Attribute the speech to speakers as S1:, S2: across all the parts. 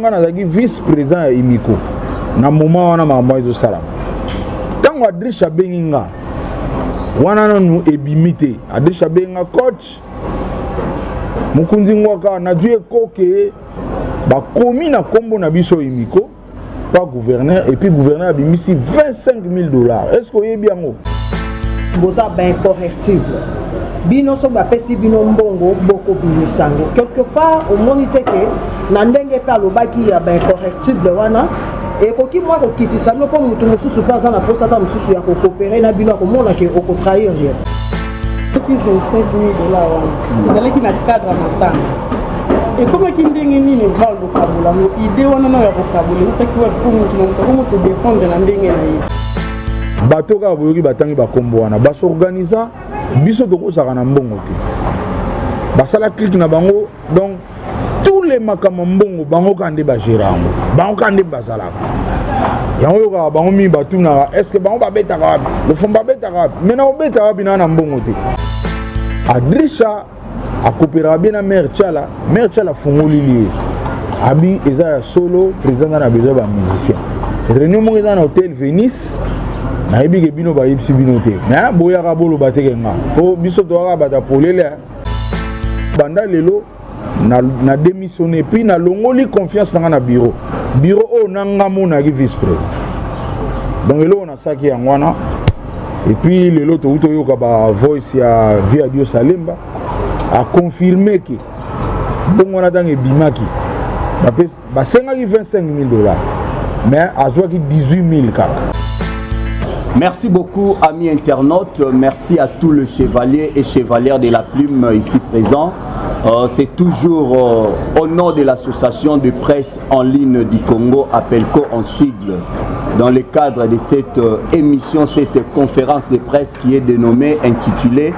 S1: nga nazaki vice-président ya Imiko na moment wana makambo ezo sala tango Adrisha benginga wana nanu ebimite Adrisha benga coach mukunzi ngwaka na due koke ba komi na kombo na biso Imiko pas gouverneur et puis gouverneur abimisi $25,000. Est-ce que oyebi yango
S2: boza ba incorrectible bino so ba pesi bino mbongo boko bimisango quelque part au monite que na ndenge pa lobaki ya ba incorrectible wana et koki moi ko kitisa no po mutu mususu pas na posa ta mususu ya ko coopérer na bino ko mona que ko trahir rien depuis $25,000 wana zalaki na cadre matanga et comment qui ndenge nini vando kabula no idée wana na ya ko kabula utaki wa ko mutu na mutu se défendre na ndenge na ye
S1: bato ka boyoki batangi bakombo wana basorganiza biso tokozaka na mbongo te basala clique na bango donc tous les makambo mbongo bango kande bagéra yango bango kande bazalaka yango yoka bango mi batunaka est ce que bango babetaka wapi lofombo babetaka wapi maintenant obeta wapi na mbongo te Adrisha akopéraka bien na mère Tchala fungoli lié abi eza ya solo président na besoin ba musicien réunion mo eza na hôtel Venice na ebi ke bino ba yipsi bino te na boyaka bolo bateke nga o biso to waka bata polele banda lelo na démissionné puis na longoli confiance na bureau o nanga mona ki vice président donc lelo on a saki yangwana et puis lelo to uto yoka ba voice ya via Dio Salemba a confirmé que bon on a dans ebimaki ba senga ki $25,000 mais azwa ki $18,000 kaka.
S3: Merci beaucoup, amis internautes. Merci à tous les chevaliers et chevalières de la plume ici présents. C'est toujours au nom de l'association de presse en ligne du Congo, APELCO en sigle, dans le cadre de cette émission, cette conférence de presse qui est dénommée, intitulée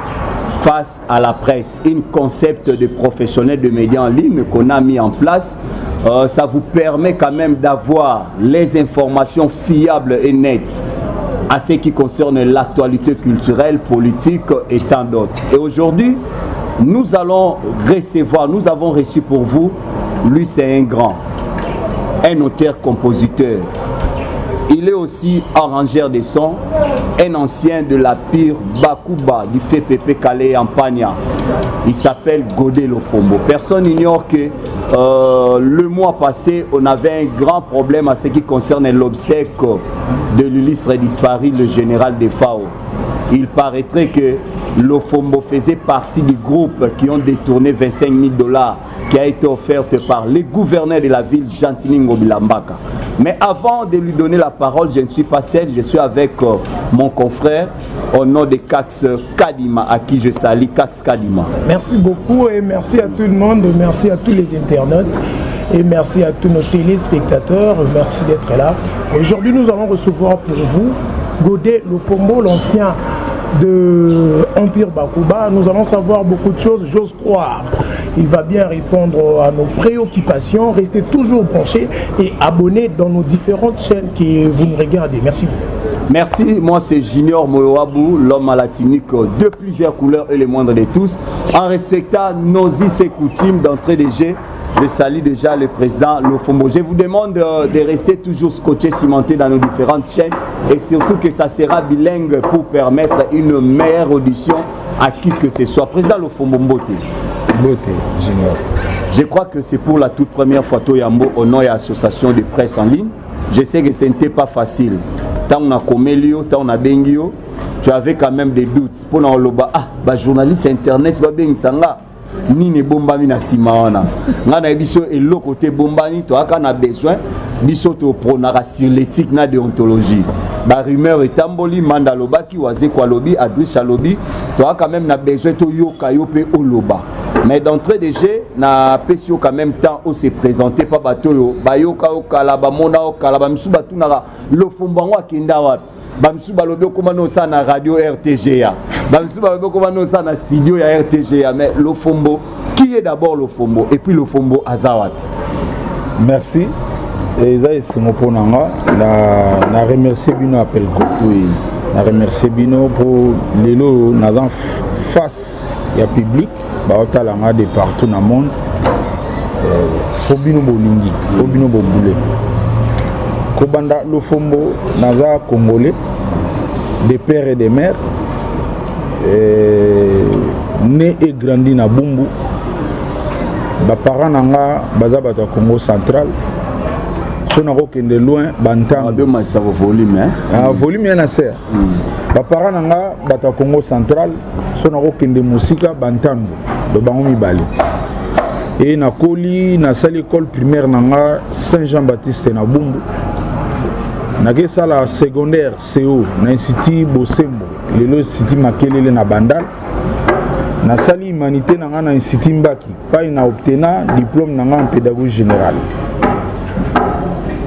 S3: Face à la presse, un concept de professionnels de médias en ligne qu'on a mis en place. Ça vous permet quand même d'avoir les informations fiables et nettes à ce qui concerne l'actualité culturelle, politique et tant d'autres. Et aujourd'hui, nous avons reçu pour vous, lui c'est un grand, un auteur-compositeur. Il est aussi arrangeur de sons, un ancien de la pire Bakuba du fait Pépé Calais en Pagna. Il s'appelle Godé Lofombo. Personne n'ignore que le mois passé, on avait un grand problème à ce qui concerne l'obsèque de l'illustre disparu, le général de FAO. Il paraîtrait que Lofombo faisait partie du groupe qui ont détourné $25,000 qui a été offerte par le gouverneur de la ville, Jantiningo Bilambaka. Mais avant de lui donner la parole, je ne suis pas seul, je suis avec mon confrère au nom de Cax Kadima, à qui je salue, Cax Kadima.
S4: Merci beaucoup et merci à tout le monde, merci à tous les internautes et merci à tous nos téléspectateurs, merci d'être là. Aujourd'hui, nous allons recevoir pour vous Godé Lofombo, l'ancien de Empire Bakuba. Nous allons savoir beaucoup de choses, j'ose croire. Il va bien répondre à nos préoccupations. Restez toujours branchés et abonnés dans nos différentes chaînes que vous nous regardez. Merci beaucoup.
S3: Merci, moi c'est Junior Moyoabou, l'homme à la tunique de plusieurs couleurs et les moindres de tous. En respectant nos us et coutumes d'entrée de jeu, je salue déjà le président Lofombo. Je vous demande de rester toujours scotché, cimenté dans nos différentes chaînes et surtout que ça sera bilingue pour permettre une meilleure audition à qui que ce soit. Président Lofombo Mbote.
S1: Mbote, Junior.
S3: Je crois que c'est pour la toute première fois Toyambo au nom de l'association de presse en ligne. Je sais que ce n'était pas facile. Tant on a Comélio, tant on a Bengio, tu avais quand même des doutes. Pour nous, journaliste internet, Sanga. Ni ne bombami na simaona ngana biso et le côté bombani to aka na besoin biso to pronara sur l'éthique na déontologie ba rumeur etamboli mandalobaki waze kwa lobi Adrisha lobi to aka même na besoin to yoka yope oloba mais d'entrée de jeu na pesio quand même temps au se présenter pas bato yo ba yoka okala ba mona okala ba misuba tunara Lofombo akenda wapi bamsu balobi komano ça na radio RTGA bamsu balobi komano ça na studio ya RTGA mais Lofombo qui est d'abord Lofombo et puis Lofombo azawat.
S1: Merci et ça c'est mon ponanga na remercier bino APELCO.
S3: Oui,
S1: na remercier bino pour lelo na face ya public ba otalanga de partout dans le monde Fobino Bolingi, Fobino Boboulé. Kobanda Lofombo, Naza Congolais, des pères et des mères, né et grandi na Bumbu. Mes parents nanga baza bata Congo central. Si on a de loin, bantam.
S3: Volume, hein?
S1: Volume na ser. Mes parents nanga bata Congo central. Si on a de musique, bantam. De bangomi bali. Et na koli na salle école primaire nanga Saint-Jean-Baptiste na Bumbu. Nage sala secondaire CO na institut Bosembo. Lelo institut Makelele na Bandal. Na sali humanité nanga na institut Mbaki. Pas na obtenu diplôme nanga en pédagogie générale.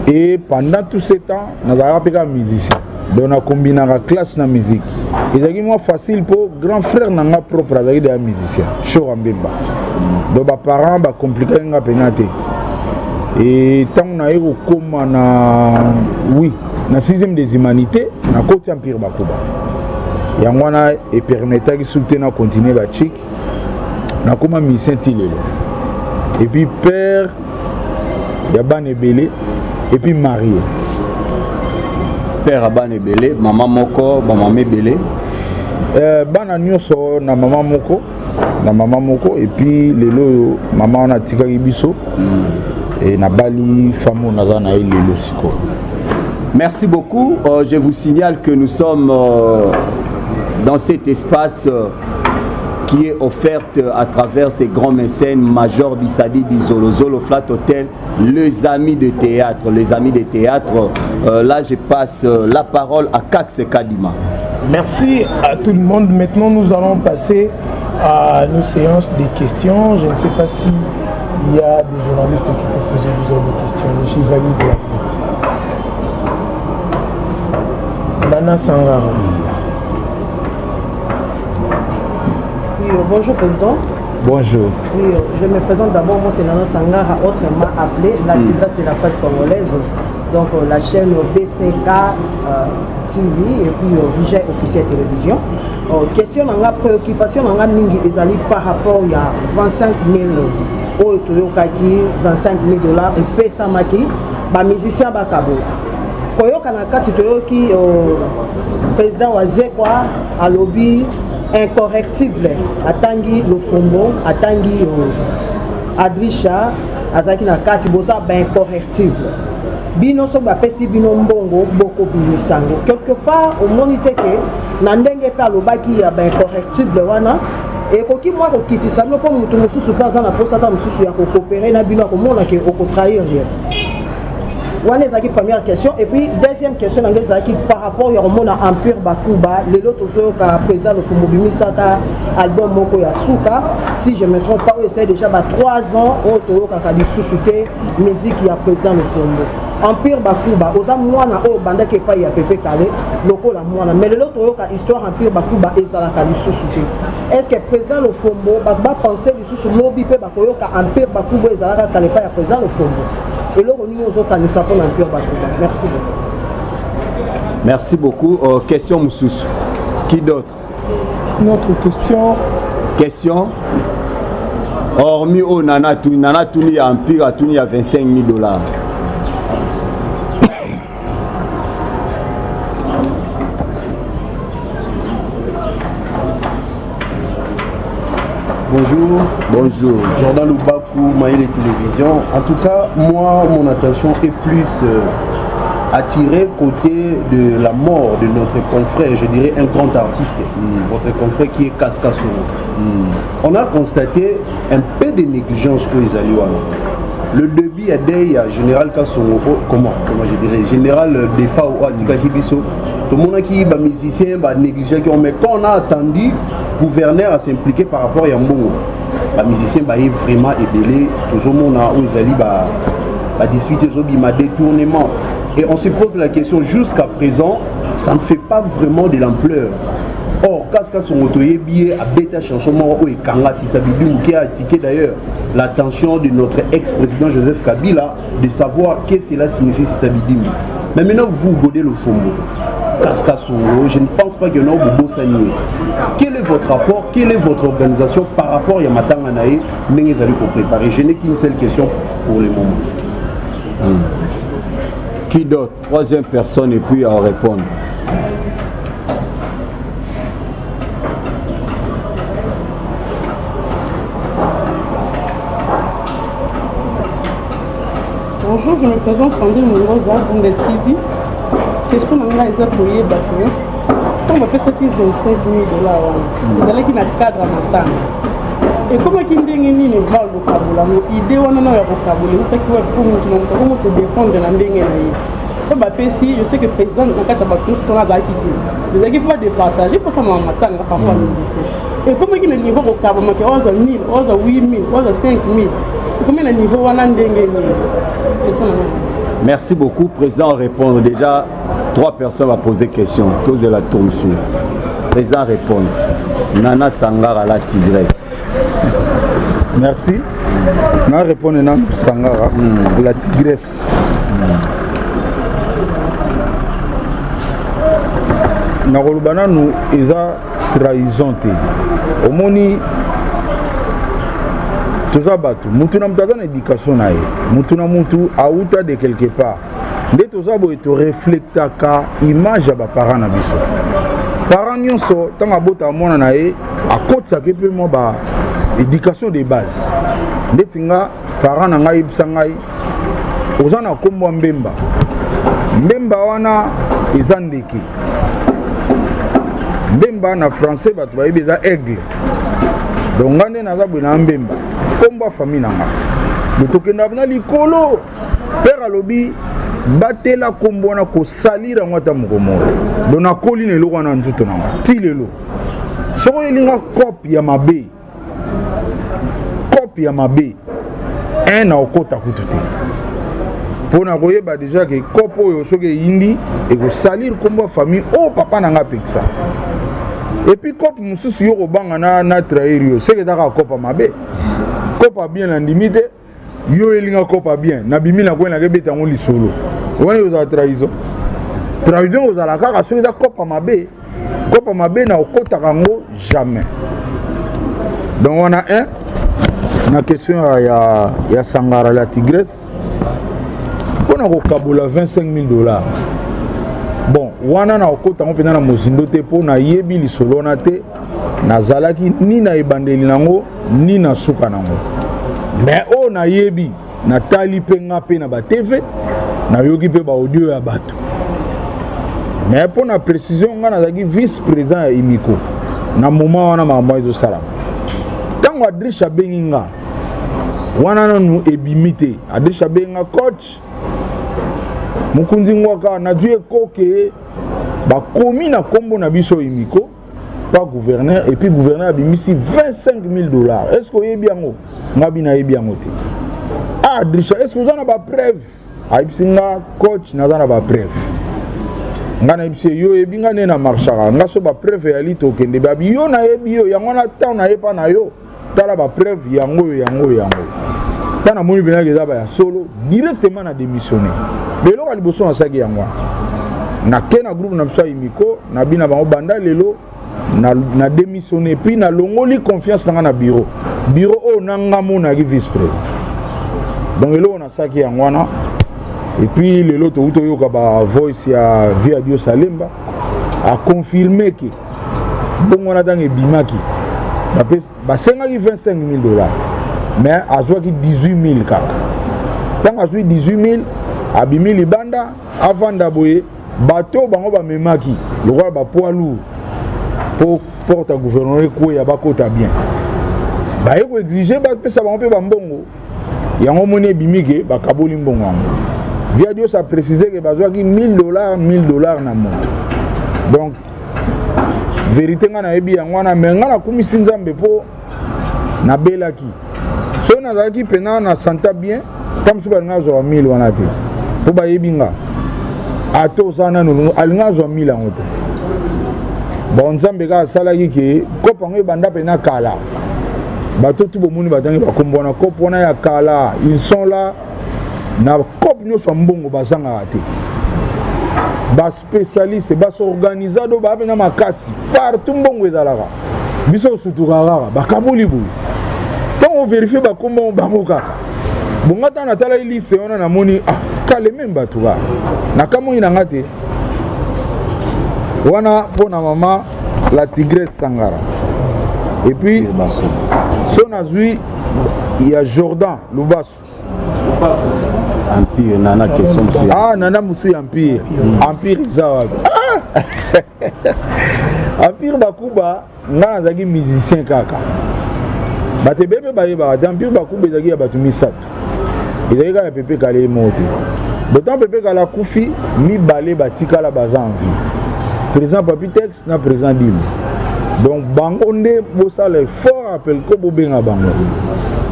S1: Et pendant tout ce temps, nous avons été musiciens. Donc, on a combiné la classe de la musique. Et c'est facile pour grand frère nanga propre de musicien. Chaud en bimba. Donc, les parents ont compliqué la pénalité. Et tant qu'on a eu comme oui, na 6e des humanités, na côté empire Bakuba. Et on a permis de soutenir continuer la chic. Na comme musicien Tilelo. Et puis père, Yaban Ebele. Et puis marié.
S3: Père Aban Ebele, maman Moko, maman Ebele.
S1: Bana nyonso na maman Moko et puis lelo maman na tikaki biso et na bali famo na za na lelo siko.
S3: Merci beaucoup. Je vous signale que nous sommes dans cet espace qui est offerte à travers ces grands mécènes, Major Bissadi Bizolo, Zolo Flat Hotel, les amis de théâtre. Les amis de théâtre, là je passe la parole à Kax Kadima.
S4: Merci à tout le monde. Maintenant nous allons passer à nos séances de questions. Je ne sais pas s'il y a des journalistes qui peuvent poser des questions. Je suis valide. Nana Sangara.
S2: Bonjour Président.
S1: Bonjour.
S2: Oui, je me présente d'abord, moi c'est Nana Sangara, autrement appelé la tigresse de la presse congolaise. Donc la chaîne BCK TV et puis Vigie officiel télévision. Question dans la préoccupation dans la mingi ezali par rapport il y a 25 000 au Toyokaki, 25 000 $ et Pesamaki, ba musicien bakabo. Koyoka na kati Toyoki président Wazekwa a lobby incorrectible atangi Lofombo atangi Adrisha azaki na kati bosa ba incorrectible bino so ba pesi bino mbongo boko bimisango quelque part au monite ke na ndenge pe alobaki ya ba incorrectible wana et koki moi ko kitisa no po mutu mususu paza na posa ta mususu ya ko coopérer na bino ko mona ke o ko trahir rien. Voilà la première question. Et puis, deuxième question, par rapport à mon Empire Bakuba, les autres président de Fumobimi Saka, album Moko Yasuka, si je ne me trompe pas, c'est déjà 3 ans au Toro Kakadi Susuke, musique qui a président de Fumbo. Empire Bakuba, aux Amouana, au Banda Kepa y a Pepe Kale, locaux la Mouana. Mais l'autre histoire Empire Bakuba et Zalakadi Susuke. Est-ce que le président de Fumbo va penser du sous lobby Bakoyoka, Empire Bakuba et Zalaka Kale pas y a président de Fumbo? Et là, on nous autres, nous savons l'Empire Bakuba. Merci beaucoup.
S3: Merci beaucoup. Question Moussous. Qui d'autre?
S4: Notre question.
S3: Question. Hormis au Nana Touni Empire à Touni à 25 000 $.
S5: Bonjour.
S3: Bonjour.
S5: Jordan Lubakou, Maïle Télévision. En tout cas, moi, mon attention est plus attirée côté de la mort de notre confrère, je dirais un grand artiste, votre confrère qui est Kaska Soro. On a constaté un peu de négligence que les Aliouans. Le débit a dit à Général Kassongo, comment je dirais, Général Defa ou Atika Kibiso, tout le monde qui est musicien, négligé, mais quand on a attendu, le gouverneur à s'impliquer par rapport à Yambongo, les musiciens sont vraiment ébélés, toujours on a où ils allaient discuter sur détournement. Et on se pose la question, jusqu'à présent, ça ne fait pas vraiment de l'ampleur. Or, Kaska son autoyé billet à bêta chanson ou Kanga si ça qui a attiqué d'ailleurs l'attention de notre ex-président Joseph Kabila de savoir qu'est-ce que cela signifie si ça. Mais maintenant vous godez le Fombo. Kaskasongo, je ne pense pas qu'il y en a au beau sanier. Quel est votre rapport, quelle est votre organisation par rapport à Yamatanga Nae, mais vous allez préparer. Je n'ai qu'une seule question pour le moment.
S3: Qui d'autre? Troisième personne et puis à répondre.
S6: Bonjour, je me présente Sandrine Mourosa, Bundes TV. Question de moi, c'est pour y battre. On va faire ça plus de $25 000. Vous allez qui n'a cadre à matin. Et comment qui n'est ni ne va le vocabulaire, l'idée on a un vocabulaire, ou qui va pour comment se défendre dans l'ending. Je sais que le président n'a pas de vous n'avez pas de partager pour ça matin parfois nous. Et comment il est le niveau vocabulaire, on a 1000, on a 8000, on a 5000. Comment le niveau on a
S3: Merci beaucoup, président. Répondre déjà, 3 personnes vont poser question. Tous de la tour sur. Président répondre. Nana Sangara la tigresse.
S1: Merci. Nana répondre Nana Sangara la tigresse. Nakolubana nous isa trahison te. Omoni toza bato mutu na mutaza na éducation na ye mutu na mutu auta de quelque part nde toza boye to reflectaka image ya baparent na biso parent nyonso ntango abota mwana na ye akotisaka mpe mwa ba éducation de base ndeti nga parent na ngai yebisa ngai oza na nkombo ya mbemba mbemba wana eza ndeke mbemba na français bato bayebi eza aigle donc nga nde naza boye na mbemba komba famille nanga tokenda na likolo père alobi batela kombo na ko salira ngata mokomo donc nakoli na eloko wana nzuto nanga ti lelo soko elinga copie ya mabe un na okota kutu te pona koyeba déjà que kopo oyo soki eyindi ekosalire kombo famille o papa nanga pekisa et puis kope mosusu yo kobanga na trahir yo seke ezaka kopa mabe kopa bien na ndimi te yo elinga kopa bien na bimi na kwena kebeta ngo lisolo wana ozala trahison ozala kaka soki eza kopa mabe na okotaka ngo jamais. Donc on a na question ya Sangara la tigresse on a kokabola $25 000. Bon wana na okota ngo pena na mozindo te po na yebi lisolo na te nazalaki ni na ebandeli nango ni na suka nango mais o na yebi na tali pe nga pe na ba TV na yoki pe ba audio ya bato mais pour na précision nga nazaki vice président ya Imiko na moment wana mama ezo sala tango Adrisha Benginga wana nanu ebimite Adrisha Benginga coach mukunzi ngwaka na due koke ba komi na kombo na biso Imiko pas gouverneur et puis gouverneur abimisi $25 000. Est-ce que yebi yango ngabi na yebi yango te ah Adrisha est-ce que vous en avez ba preuve aibsinga coach na za na ba preuve ngana ibse yo yebi ngane na marchara nga so ba preuve ya lito kende ba yo na yebi yo yango na ta na yepa na yo tala ba preuve yango tana moni bina ke za ba ya solo directement na démissionner lelo ka liboso na saki yango na kena groupe na biso Imiko na bina bango banda lelo na démissionner puis na longoli confiance na bureau o nanga mona ki vice président donc lelo on a saki yango wana et puis lelo to uto yoka ba voice ya via Dio Salemba a confirmé que bongo na dange bimaki ba senga ki $25 000 mais azwa ki 18 000 kaka tant azwi 18 000 abimi libanda avanda boye bato bango ba memaki le roi ba poids lourd pour porte gouverneur ko ya bakota bien ba yeko exiger ba pesa bango pe ba mbongo yango moni bimike ba kaboli mbongo yango via Dieu ça préciser que bazwa ki $1000 na moto donc vérité nga na yebi yango na menga na kumisi nzambe po na belaki so na zaki pena na santa bien tam suba nga zo 1000 wana te po ba yebi nga ato sana no alinga zo 1000 yango te bon nzambe ka salaki ke kopa ngo banda pena kala bato tu bomuni batangi bakombona kopo na ya kala ils sont là na kopo nyo fa mbongo bazanga te ba spécialiste ba s'organisado ba bena makasi partout mbongo ezalaka biso sutukaka bakaboli boye ntango vérifie bakombo bango kaka bongata na tala liste wana namoni kaleme bato kaka nakamoi nanga te wana mpona mama la Tigresse Sangara et puis so nazwi ya Jordan Lubasu
S3: Empire nana question
S1: nana musu empire empire zawabi empire bakuba nga nazaki musicien kaka bato ebebe bayebaka te empire bakuba ezaki ya bato misato ezali kaka pepe kala emo te d'autant pepe kala kufi mibale batikala baza en vie président Papitex na président Dilo donc bango nde bosala fort appel ko bobenga bango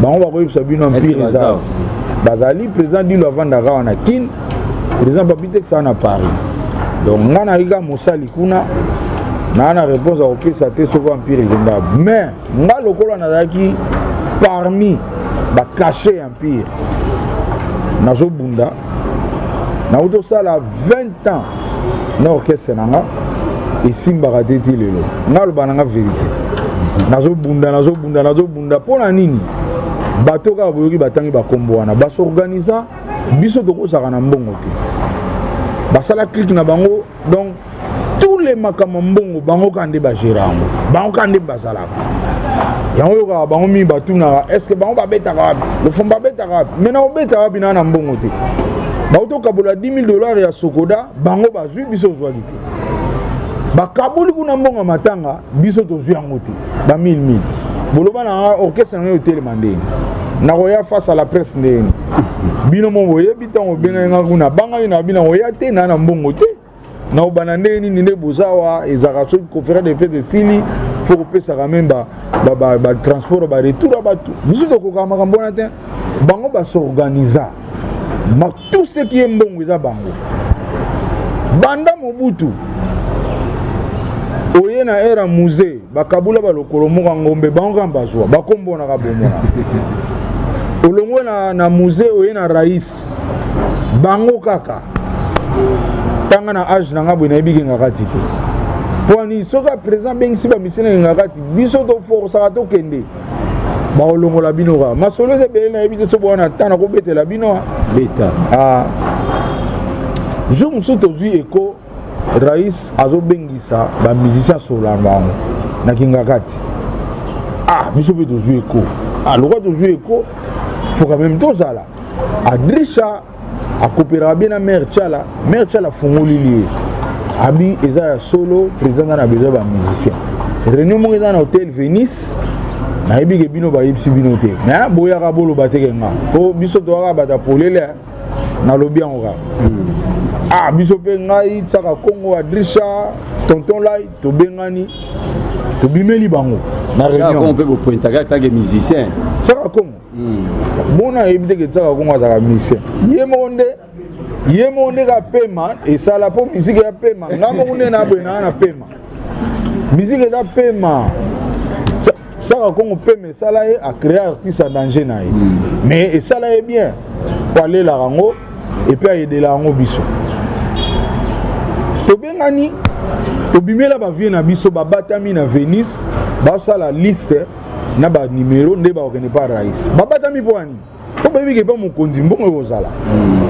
S1: bakoyebisa bino empire eza bazali président Dilo avandaka wana kine président Papitex wana Paris donc nga nayika mosali kuna na réponse akopesa te soko empire ekenda mais nga lokola nazalaki parmi bakache empire nazobunda nautosala 20 ans na orchestre nanga esimbaka te ti lelo nga loba nanga vérité nazobunda mpona nini bato kaka boyoki batangi bakombo wana basorganiza biso tokosaka na mbongo te basala clique na bango donc tous les makambo mbongo bango kande bagéra yango bango kande bazalaka yango yokaka bango mingi batunaka est ce que bango babetaka wapi lofombo babetaka wapi maintenant obeta wapi na mbongo te bautokabola $10,000 ya sokoda bango bazwi biso ozwaki te bakaboli kuna mbongo matanga biso tozwi yango te ba 1000 boloba na orchestre na yo telema ndeni nakoya face à la presse ndeni bino mo boyebi ntango obenga kuna bangaki na bino oya te na mbongo te na obana ndeni ninde bozawa ezaka soki conférence de presse esili faut kopesaka même ba transport ba retour bato biso tokoka makambo wana te bango basorganiza ma tout ce qui est mbongo eza bango banda Mobutu oye na era musée bakabula balokolo moka ngombe bango kambazwa bakombo na kabomona olongo na musée oye na rais bango kaka tanga na age na ngabwe na ibiki ngakati te pwani soka président bengisi ba misene ngakati biso to force to kende ba olongo la bino ka masolo ze bele na ibite so bona tana ko betela bino
S3: beta
S1: jour musu to zui eko rais azobengisa ba musicien sola bango na kingakati biso pe to zui eko lokwa to zui eko faut quand même tozala adrisha akopera bien na mère Tchala fongoli lié abi eza solo président na besoin ba musicien réunion mo eza na hôtel Venice na ebike bino ba yipsi bino te mais boya ka bolo bateke nga po biso to ka bata polele na lobi yango ka biso pe ngai tsaka Kongo adrisha tonton lai to bengani to bimeli bango na réunion
S3: on peut vous pointer tant que musicien
S1: tsaka Kongo mona ebite ke tsaka Kongo azaka musicien ye monde ka pema et ça la po musique ya pema ngamo kunde na bwena na pema musique da pema tsaka Kongo pema ça là a créé artiste en danger na ye mais et ça là est bien pour aller la rango et puis aider la rango biso to bengani to bimela ba vie na biso ba batami na Venice ba ça la liste na ba numéro nde ba okene pa rais ba batami po ani to ba bike pa mokonzi mbongo kozala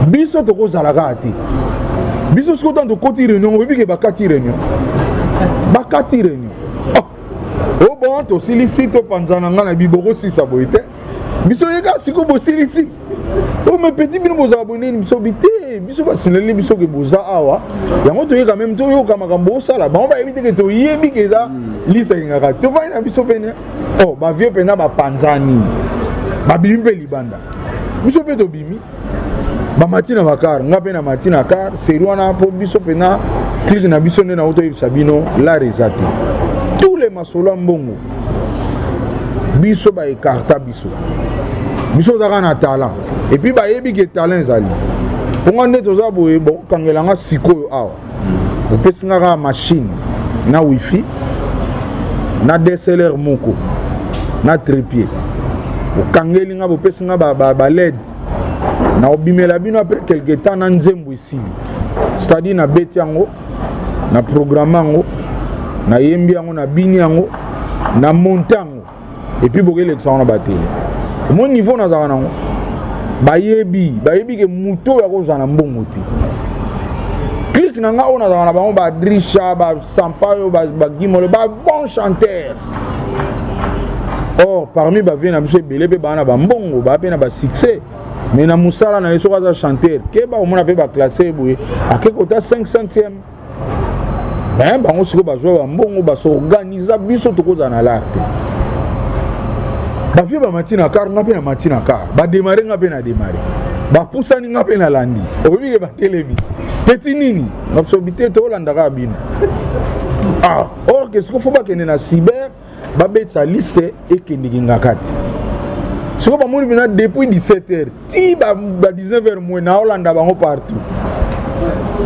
S1: biso to kozala ka ate biso siko tanto koti réunion bike ba kati réunion o bon to silisi to panzana ngana biboko sisa boite biso yeka siko bo silisi o me petit bino boza abonné biso bité biso basineli biso ke boza awa yango to yeka même to yoka makambo sala ba ba éviter que to yebi ke za lisa ngaka to va na biso pene ba vieux pena ba panzani ba bimbe libanda biso pe to bimi ba matina bakar nga pe na matina kar serwana po biso pena clique na biso na auto sabino la rezate tous les masolo mbongo biso ba écarta biso daka na talent et puis ba yebi ke talent zali ponga nde toza boye bon kangelanga sikoyo awa opesinga ka machine na wifi na DSLR moko na trépied okangeli nga bopesinga ba LED na obimela bino après quelque temps na nzembo esili c'est-à-dire na beti yango na programme yango na yembi yango na bini yango na montango et puis boke l'exemple na batele mon niveau na zaka nango bayebi ke muto ya kozana mbongo ti clique na nga ona zaka na bango ba Drisha ba Sampaio ba Gimole ba bon chanteur. Or parmi ba vient na biso belé pe bana ba mbongo ba pe na ba succès mais na musala na yeso kaza chanteur ke ba omona pe ba classé boye akekota 500e. Ben bango siko ba zo ba mbongo ba s'organiser biso to kozana l'arte. Ba vie ba matina car nga pe na matina car ba démarrer nga pe na démarrer ba poussani nga pe na landi obi ke ba telemi petit nini absoluté to landaka bino or que ce qu'il faut pas qu'il na cyber ba betsa liste et que ndinga kati ce que ba moni bina depuis 17h ti ba 19h moins na Hollande bango partout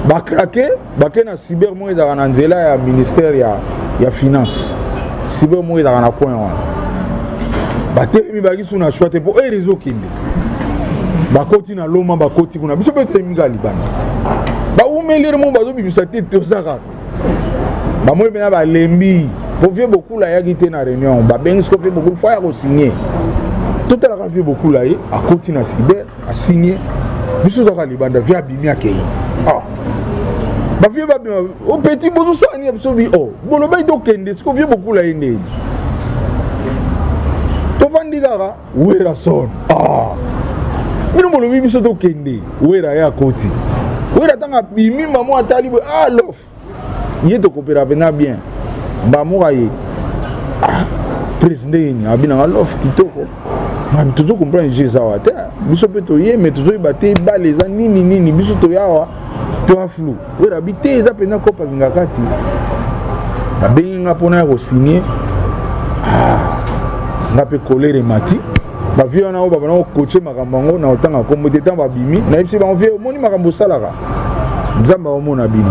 S1: ba craquer ba ke na cyber moins da na nzela ya ministère ya finance cyber moins da na point wana ba telemi ba kisu na choite pour e réseau kinde ba koti na loma ba koti kuna biso pe teminga libanda ba umelire mo bazo bimisa te tozaka ba moi bena ba lembi bo vie beaucoup la ya gité na réunion ba bengi ce ko fait beaucoup fois ya ko signer tout à la fait beaucoup là a koti na cyber a signer biso zaka libanda via bimia kei ba vie ba au petit bozo sani absolu bolo ba to kende ce ko vie beaucoup là inde to vandigara wera son mino bolo biso to kende wera ya koti wera tanga bimi maman atali lof yé to coopérer na bien ba mo aye président abina lof kitoko ma toujours comprendre Jésus awate biso pe to yé mais toujours baté ba les nini biso to yawa to aflu wera bité eza pena kopa ngakati ba benga pona ko signer nga pe colère mati ba vie na oba na coacher makambango na otanga kombote tamba bimi na yebisi ba vie moni makambo salaka nzamba omona bino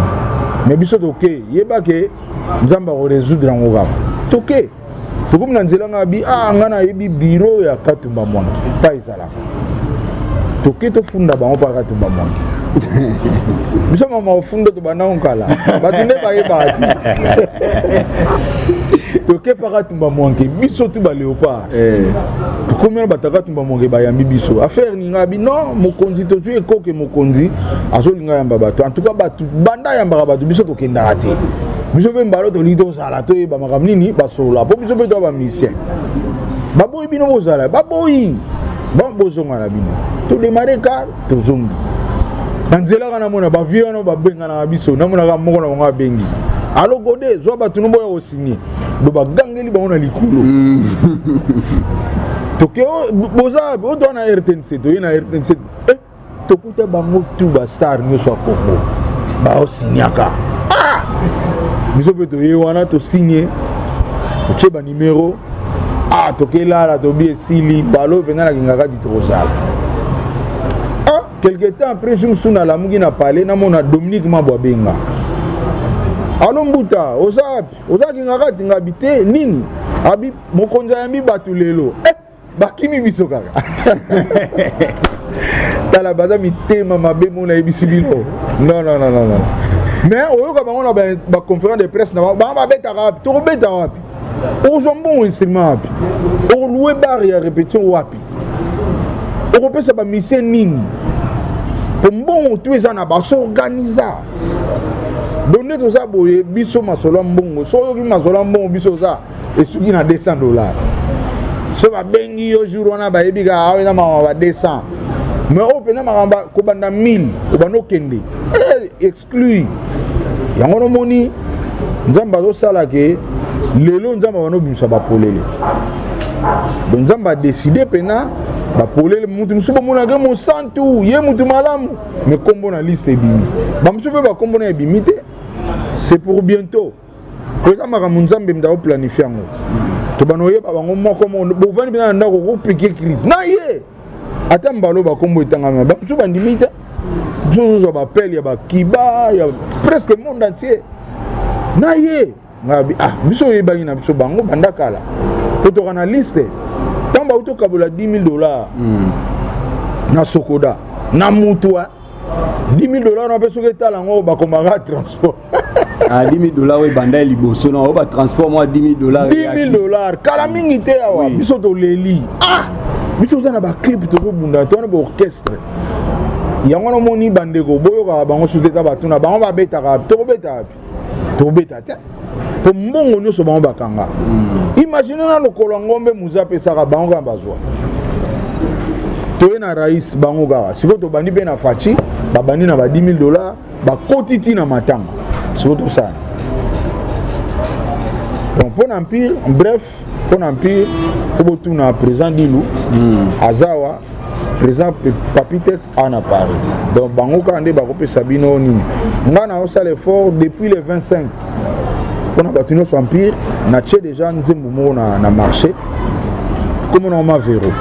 S1: mais biso toke yeba ke nzamba ko résoudre ngoka toke tokomi na nzela nga bi ngana yebi bureau ya Katumba Mwangi pa izala toke to funda bango pa Katumba Mwangi biso mama ofunda to bana onkala batune ba yeba ati toke pa Katumba Mwangi biso tu ba léopard tokomi na bataka Katumba Mwangi ba yambi biso affaire ninga bi non mokonzi to tu ekoke mokonzi azolinga yamba bato en tout cas bato banda yamba bato biso to kenda raté biso pe mbalo to lido sala to ba makam nini ba sola po biso pe to ba musicien baboyi bino bozala baboyi bon bozonga na bino to démarrer car to zongi banzela kana mona ba viano ba benga na biso na mona ka moko na nga bengi alo gode zo ba tunubo ya osigné do ba gangeli ba ona likulu to ke boza o do na RTNC to ina RTNC to kuta bango tu ba star nyoso akoko ba osignaka biso pe to ye wana to signé to cheba numéro to ke la to bi esili balo pena na ngaka di to ozala quelque temps après je me suis na la mugi na parler na mona Dominique Mabwa benga alo mbuta ozaki ngaka tinga bite nini abi mokonza yambi batu lelo bakimi biso kaka tala baza mitema mabe mona yebisi bino non mais oyoka bango na ba conférence de presse na ba beta rapi to beta wapi ozo mbongo instrument wapi o louer bar ya répétition wapi o pesa ba mission nini pour mbongo tu eza na ba s'organiser donné to za boye biso masolo mbongo so yoki masolo mbongo biso za esuki na $200 so ba bengi yo jour wana ba yebika awena ma ba 200 mais o pena makamba ko banda 1000 o bano kende exclu yango no moni nzamba zo sala ke lelo nzamba bano bimsa ba polele donc nzamba décider pena ba polele mutu musubo mona ke mo santu ye mutu malamu mais kombo na liste ebimi ba musubo ba kombo na ebimi te c'est pour bientôt ko za makamu nzambe mda o planifier ngo to bano ye ba bango moko mo bo vani bina ndako ko piquer crise na ye ata mbalo ba kombo itangama ba musubo ndimite zo ba pele ya ba kiba ya presque monde entier na ye ngabi biso ye bangi na biso bango bandakala ko to kana liste tamba uto kabula $10,000 na Sokoda na mutwa $10 000 on peut souhaiter l'ango ba komara transport.
S3: Ah $10 000 oui banda liboso na ba transport moi $10 000.
S1: $10 000 kala mingi te awa biso to leli. Ah biso za na ba clip to ko bunda to na ba orchestre. Yango no moni bandeko boyo ka bango souhaiter ba tuna bango ba beta ka to beta. To beta te. To mbongo nyoso bango bakanga. Imaginez na lokolo ngombe muza pesa ka bango ka bazwa. Toye na rais bango gara siko to bandi pe na fachi babandi na ba $10 000 ba kotiti na matanga siko to ça donc pour empire bref pour empire faut botu na président Dilou azawa président Papitex ana Paris donc bango ka ande ba ko pesa bino nini ngana osa l'effort depuis le 25 on a battu notre empire na tché déjà nzembo mo na marché comme on a véro.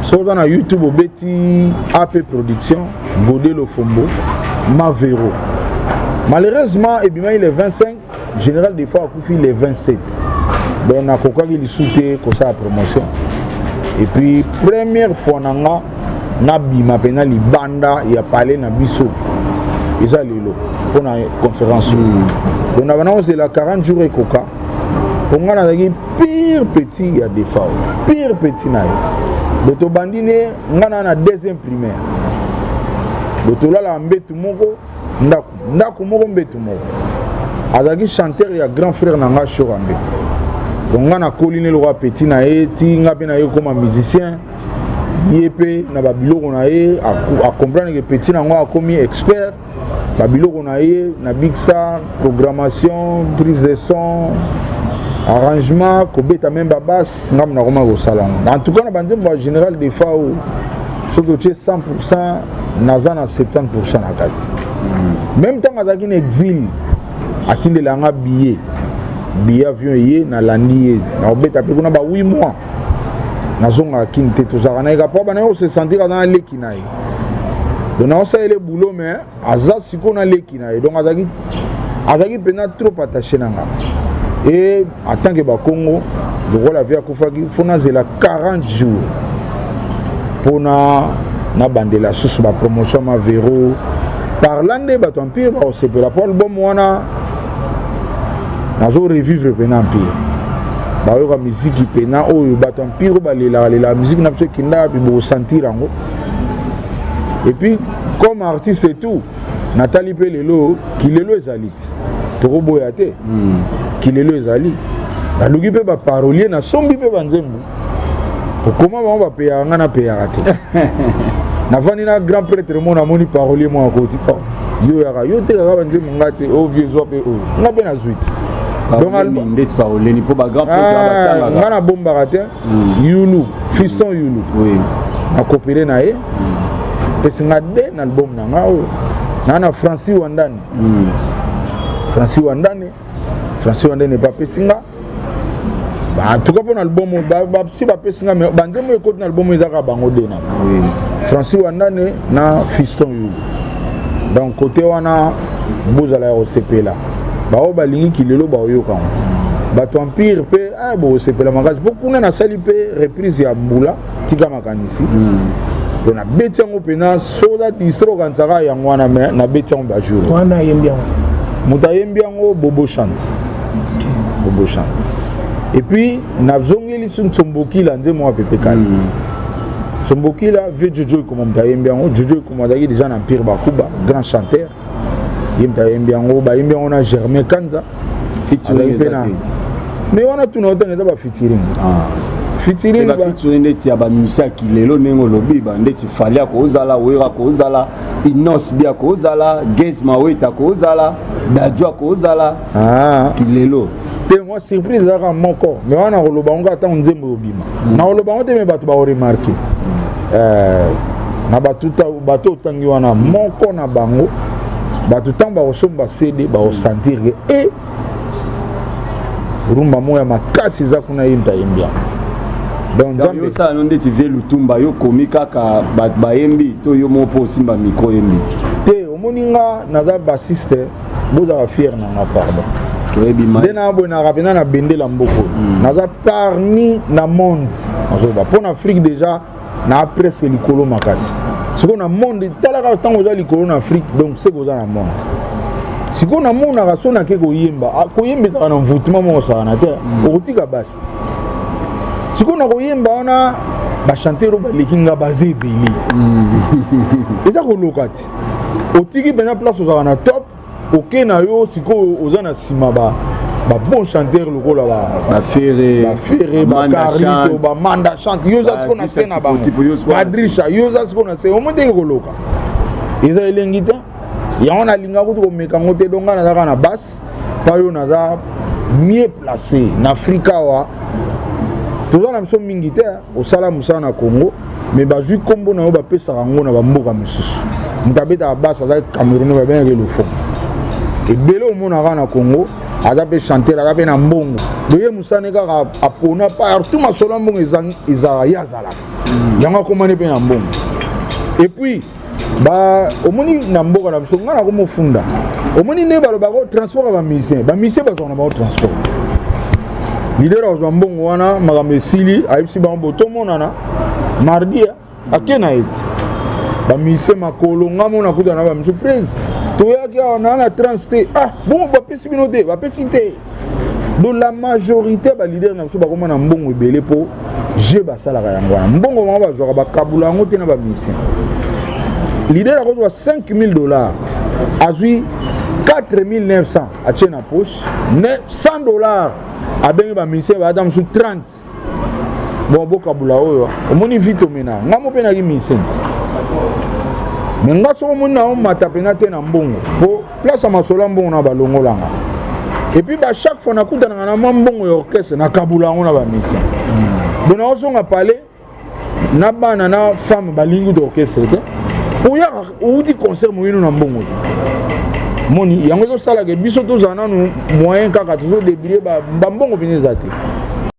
S1: Sur dans YouTube, au Betty AP Production, Godé le Fombo, Mavero. Malheureusement, il est 25, général des fois, il est 27. Donc, on a coca qui soutient comme ça la promotion. Et puis, première fois, on a bima pena li banda, il a parlé na biso. Et ça, pour la conférence. Donc, on a annoncé la 40 jours et coca. On a dit pire petit, il y a des fois. Pire petit, naï. Boto bandine ngana na deuxième primaire. Boto la mbetu moko ndaku moko mbetu moko. Azaki chanteur ya grand frère nanga Chorambe. Donc ngana koline le roi petit na e ti ngape na ye comme musicien. Yepé na babiloko na ye a comprendre que petit na ngwa komi expert. Babiloko na ye na big star programmation, prise de son, arrangement, kobeta même babas, ngam na koma au salon. En tout cas, on a dit général des fois où surtout 100%, naza na 70% na kati. Même temps azaki na exil, atinde la nga billet avion yé na landi na obeta pe kuna ba 8 mois. Nazonga kinte to zaka na ka pa na o se sentir dans leki na ye. Donc on sait le boulot mais azat siko na leki na ye. Donc azaki pena trop attaché na nga. Et en tant que Congo, le rôle avait à Koufagi, il faut 40 jours pour na bandela sous la promotion ma véro. Parlant de Empire, c'est pour la l'album wana nazo revivre pena Empire. Ba yo musique qui pena oyo Empire ba la musique na pso kinda puis bo sentir ango. Et puis comme artiste et tout, Nathalie Pelelo qui lelo ezalit. Toro boyate. Qui le ezali na lugi pe ba parolier na sombi pe banzembo comment on va payer ngana payer raté na vani na grand prêtre mon amoni parolier moi à côté yo ya yo te ga banzembo ngate o vieux zo pe o ngabe na zuiti donc album
S3: ndeti parolier ni po ba grand prêtre abatanga
S1: ngana bomba raté Yulu fiston Yulu
S3: oui
S1: na coopérer na ye pesi ngade na album na ngao na Francis Wandani Francis Wandé n'est pas pessinga. En tout cas pour l'album, si pas pessinga, mais banzemo écoute l'album ils a bango dena. Oui. Francis Wandé na fiston yu. Donc côté wana bozala au CP là. Ba o balingi kilelo ba oyo kan. Ba to empire pe bo CP la magage. Beaucoup na sali pe reprise ya mbula tika makanisi. Donc na betiango pena soda distro kansaka ya ngwana me na betiango ba jour.
S4: Wana yembiango.
S1: Moutayembiango Bobo chante. Bobo chante. Et puis, Nabzongeli sun Tsomboki la nze moi pepe kali. Tsomboki la vieux Jojo comme Moutayembiango, Jojo comme Dagi déjà en Empire Bakuba, grand chanteur. Moutayembiango, ba yembiango na Germain Kanza.
S3: Featuring.
S1: Mais on a tout notre temps pas featuring.
S3: Featuring ba featuring ndeti ya ba musicien qui lelo nengo lobi ba ndeti falia ko ozala wera ko ozala Inos bia ko ozala Gezma weta ko ozala Dadjwa ko ozala qui lelo
S1: te moi surprise à mon corps mais on a roloba on attend nzembo obima na roloba on te me batu ba remarquer na batuta bato tangi wana moko na bango batu tamba osomba CD ba sentir et rumba moya makasi za kuna yinta yimbia. Donc
S3: yo ça non ndeti vie lutumba yo komika ka ba yembi to yo mopo simba micro yembi
S1: te omoninga naza bassiste boza fier na nga pardon
S3: to ebi ma
S1: dena bona rapena na bendela mboko naza parmi na monde azoba pour Afrique déjà na presque likolo makasi sikoyo na monde talaka ntango oza likolo na Afrique donc c'est koza na monde sikoyo namonaka so nake koyemba koyemba ezaka na mvutuma moko osakana te okotika basi sikoyo na koyemba wana bachanteur baleki nga baza ebele eza koloka te otiki mpenza place ozaka na top oke na yo sikoyo oza na nsima bon chanteur lokola bafere bacarlito bamanda chante yo oza sikoyo na se na bango badrisha yo oza sikoyo na se omoteki koloka eza elengi te yango nalinga kutu komeka ngo te donga nazaka na base mpa yo naza mieux placé na afrika awa toza na biso mingi te osala mosala na congo mais bazwi nkombo na yo bapesaka yango na bamboka mosusu moto abetaka base aza camerounais babengaka elofo ebele omonaka na congo aza mpe chanteur aza mpe na mbongo boye mosane kaka apona partout masolo ya mbongo ezalaka ye azalaka yango akomani mpe na mbongo et puis omoni na mboka na biso nga na komofunda omoni nde balobaka transport ya bamisien bazwaka na bao transport lider azwa mbongo wana makambo esili ayebisi bango botomonana mardi ake na ete bamisien makolo nga mona kuta na bamiso prise toyaki awa na trans te bongo bapesi bino te bapesi te donc la majorité balider na biso bakoma na mbongo ebele mpo je basalaka yango wana mbongo bango bazwaka bakabula yango te na bamisien leader akozwa $5,000 azwi 4,900 atie na poche $100 abengi bamisien baata mosu 30 bon bokabula oyo omoni vite omena nga mo mpe naki misien me nga soko omoni na omata mpena te na mbongo po place ya masolo ya mbongo na balongolanga epuis chaque fois nakutanaka na mwa mbongo ya orchestre nakabula yango na bamisien donc naozonga pale na bana na femme balingi to orchestre te oyaka outi concert moyino na mbongo te moni yango ezosalaka biso tozala nanu moyen kaka tozodébrie bambongo mpena eza te